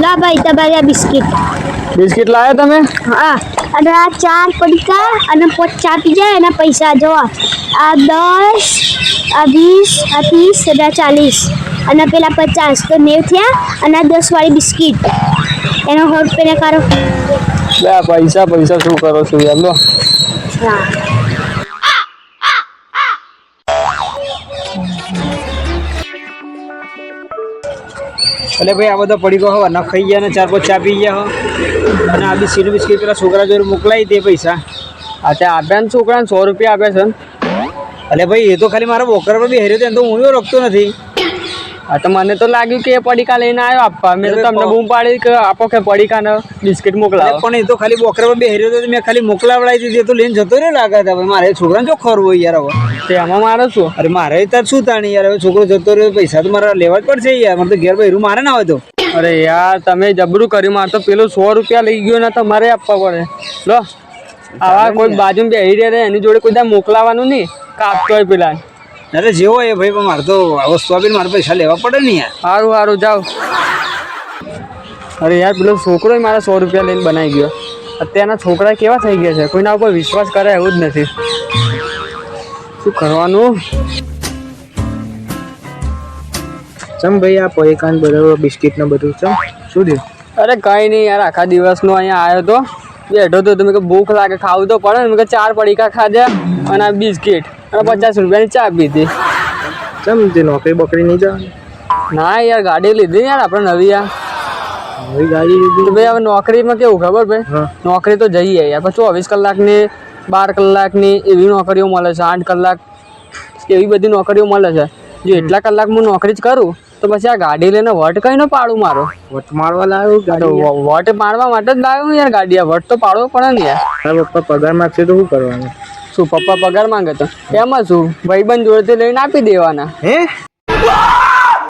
ला भाई તમારા બિસ્કિટ લાયા તમે? હા, અને આ 4 પડીકા અને 5 ચા પી જાય એના પૈસા જો આ 10 આ 20 આ 30 આ 40 અને પેલા 50 તો 90 થયા અને આ 10 વાળી બિસ્કિટ એનો 100 રૂપિયા કારો બે પૈસા શું કરો છો યાર લો. હા એટલે ભાઈ આ બધા પડી ગયો હવા ન ખાઈ ગયા ને 4-5 ચા પી ગયા હો અને આ બી સીડ બિસ્કિટ પેલા છોકરા જોડે મોકલાવી દે પૈસા. આપ્યા ને છોકરાને 100 રૂપિયા આપ્યા છે. એટલે ભાઈ એ તો ખાલી મારા બોકર પર બી હેર્યો તો હું રોકતો નથી. હા તો મને તો લાગ્યું કે એ પડીકા લઈને આવ્યો આપવા. મેં તો તમને બૂમ પાડી કે આપો કે પડીકા ને બિસ્કિટ મોકલાવો. પણ એ તો ખાલી બોકર પર બી હેર્યો તો મેં ખાલી મોકલાવડાવી દીધી. તો લઈને જતો રહ્યો લાગે હતા ભાઈ. મારે છોકરાને જો ખરવો યાર હવે તેમાં મારે શું? અરે મારે તાર શું તાણી યાર. હવે છોકરો જતો રહ્યો પૈસા તો મારે લેવા જ પડશે યાર. મારે તો ઘેર બહેરું મારે ના હોય તો. અરે યાર તમે જબરું કર્યું. મારે તો પેલો 100 રૂપિયા લઈ ગયો ને તમારે આપવા પડે. લો આવા કોઈ બાજુ બેહી રહે એની જોડે કોઈ મોકલાવાનું નહીં કાપતો હોય પેલા. અરે જેવો એ ભાઈ પણ મારે તો વસ્તુ આપીને મારે પૈસા લેવા પડે ને યાર. સારું જાઓ. અરે યાર પેલો છોકરો મારા 100 રૂપિયા લઈને બનાવી ગયો. અત્યારના છોકરા કેવા થઈ ગયા છે, કોઈના ઉપર વિશ્વાસ કરે એવું જ નથી. શું કરવાનું? ચમ ભાઈ આ પૈકાન બરાબર બિસ્કિટ ને બધું ચમ શું થયું? અરે કંઈ નહીં યાર, આખા દિવસનો અહીંયા આવ્યો તો બેઠો તો તમે કે ભૂખ લાગે ખાવું તો પડે ને. મેં કે 4 પડીકા ખાધા અને આ બિસ્કિટ અને 50 રૂપિયાની ચા પીધી. ચમ તે નોકરી બકરી નહીં જવાની? ના યાર ગાડી લીધી યાર આપણે નવી. નવી ગાડી લીધી ભાઈ હવે નોકરીમાં કેવું ખબર ભાઈ, નોકરી તો જઈએ યાર પછી 24 કલાકની 12 કલાકની એવી નોકરીઓ મળે છે, 8 કલાક એવી બધી નોકરીઓ મળે છે. જો એટલા કલાક હું નોકરી જ કરું તો પછી આ ગાડી લઈને વટ કઈ ન પાડું મારો. વટ મારવા લાવ્યો ગાડી? વટ મારવા માટે જ લાવ્યો યાર ગાડી. વટ તો પાડવો પડે ને યાર. તારા પપ્પા પગાર માંગશે તો શું કરવાનું? શું પપ્પા પગાર માંગે તો એમાં શું ભાઈબંધ જોડેથી લઈને આપી દેવાના. હે